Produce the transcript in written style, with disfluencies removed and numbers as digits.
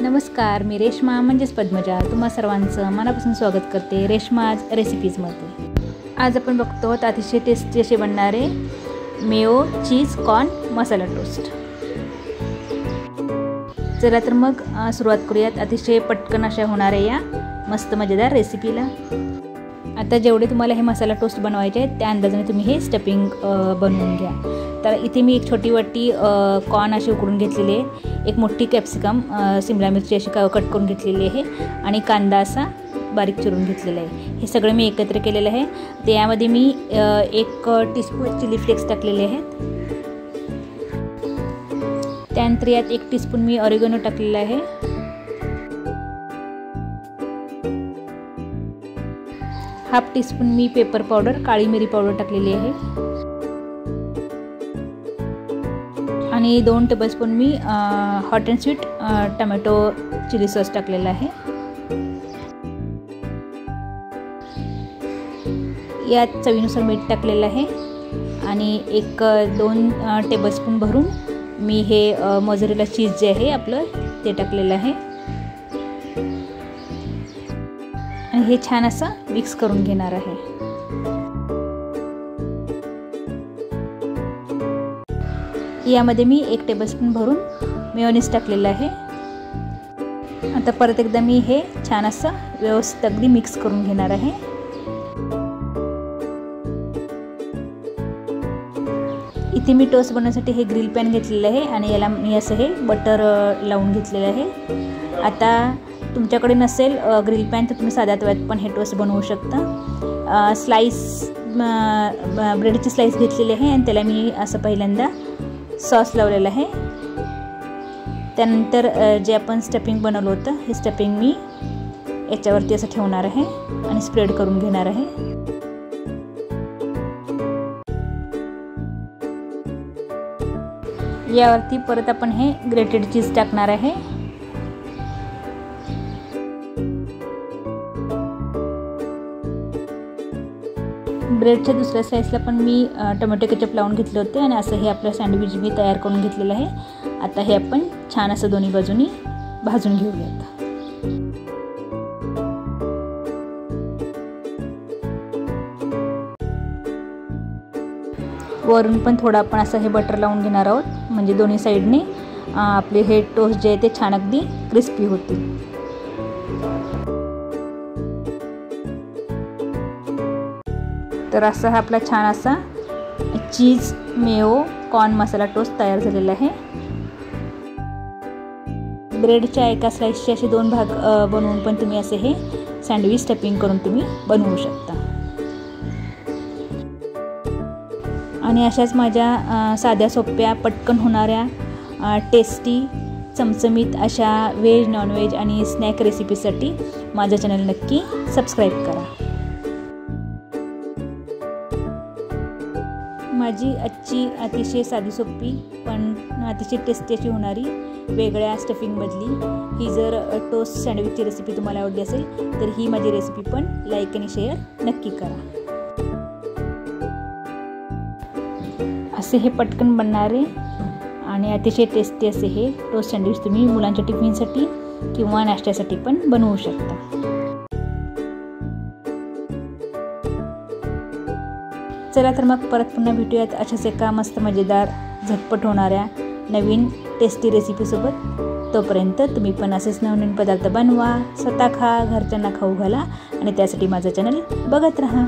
नमस्कार, मी रेश्मा म्हणजेच पद्मजा तुम्हा सर्वांचं मनापासून स्वागत करते रेश्माज रेसिपीजमध्ये। आज आपण बघतो अतिशय टेस्टी असे बनणारे मेयो चीज कॉर्न मसाला टोस्ट। चला तर मग सुरुवात करूयात अतिशय पटकन अशा होणाऱ्या या मस्त मजेदार रेसिपीला। आता जेवढे तुम्हाला हे मसाला टोस्ट बनवायचे आहेत त्या अंदाजाने तुम्ही हे स्टफिंग बनवून घ्या। तर इथे मी एक छोटी वाटी कॉर्न अशी उकडून घेतलेली आहे, एक मोठी कॅप्सिकम शिमला मिरची अशी कट करून घेतलेली आहे आणि कांदा असा बारीक चिरून घेतलेला आहे। हे सगळं मी एकत्र केलेलं आहे। त्यामध्ये मी 1 टीस्पून चिली फ्लेक्स टाकलेले आहेत। त्यानंतर यात 1 टीस्पून मी ऑरिगॅनो टाकलेला आहे। हाफ टीस्पून मी पेपर पावडर काळी मिरी पावडर टाकलेली आहे आणि 2 टेबलस्पून मी hot and sweet tomato chilli sauce टाकलेला आहे। यात चवीनुसार मीठ टाकलेलं आहे आणि 1-2 टेबलस्पून भरून मी हे मोझरेला चीज जे आहे आपलं ते टाकलेलं आहे आणि हे छान असं मिक्स करून घेणार आहे। यामध्ये मी 1 टेबलस्पून भरून मेयोनीज टाकलेलं आहे। आता परत एकदा मी हे छान असं व्यवस्थित अगदी मिक्स करून घेणार आहे। इथे मी टोस्ट बनवण्यासाठी हे ग्रिल पॅन घेतलेलं आहे आणि याला मी असं हे बटर लावून घेतलेलं आहे। आता तुमच्याकडे नसेल ग्रिल पॅन तर तुम्ही साध्या तव्यात पण हे टोस्ट बनवू शकता। ब्रेडची स्लाइस घेतलेली आहे आणि त्याला मी असं पहिल्यांदा सॉस लावलेला आहे। त्यानंतर जे आपण स्टफिंग बनवलं होतं हे स्टफिंग मी याच्यावरती असं ठेवणार आहे आणि स्प्रेड करून घेणार आहे। यावरती परत आपण हे ग्रेटेड चीज टाकणार आहे। ब्रेडच्या दुसऱ्या स्लाइसला पण मी टोमॅटो केचप लावून घेतले होते आणि असं हे आपलं सँडविच मी तयार करून घेतलेलं आहे। आता हे आपण छान असं दोन्ही बाजूनी भाजून घेऊयात। वरून पण थोडं आपण असं हे बटर लावून घेणार आहोत, म्हणजे दोन्ही साईडने आपले हे टोस्ट जे आहे ते छान अगदी क्रिस्पी होतील। तर असा हा आपला छान असा चीज मेयो कॉर्न मसाला टोस्ट तयार झालेला आहे। ब्रेडच्या एका स्लाइसचे असे 2 भाग बनवून पण तुम्ही असे हे सँडविच स्टफिंग करून तुम्ही बनवू शकता। आणि अशाच माझ्या साध्या सोप्या पटकन होणाऱ्या टेस्टी चमचमीत अशा व्हेज नॉनव्हेज आणि स्नॅक रेसिपीसाठी माझं चॅनल नक्की सबस्क्राईब करा। माझी आजची अतिशय साधी सोपी पण अतिशय टेस्टी अशी होणारी वेगळ्या स्टफिंगमधली ही जर टोस्ट सँडविचची रेसिपी तुम्हाला आवडली असेल तर ही माझी रेसिपी पण लाईक आणि शेअर नक्की करा। असे हे पटकन बनणारे आणि अतिशय टेस्टी असे हे टोस्ट सँडविच तुम्ही मुलांच्या टिफिनसाठी किंवा नाश्त्यासाठी पण बनवू शकता। चला तर मग परत पुन्हा भेटूयात अशाच एका मस्त मजेदार झटपट होणाऱ्या नवीन टेस्टी रेसिपीसोबत। तोपर्यंत तुम्ही पण असेच नवीन पदार्थ बनवा, स्वतः खा, घरच्यांना खाऊ घाला आणि त्यासाठी माझं चॅनल बघत राहा।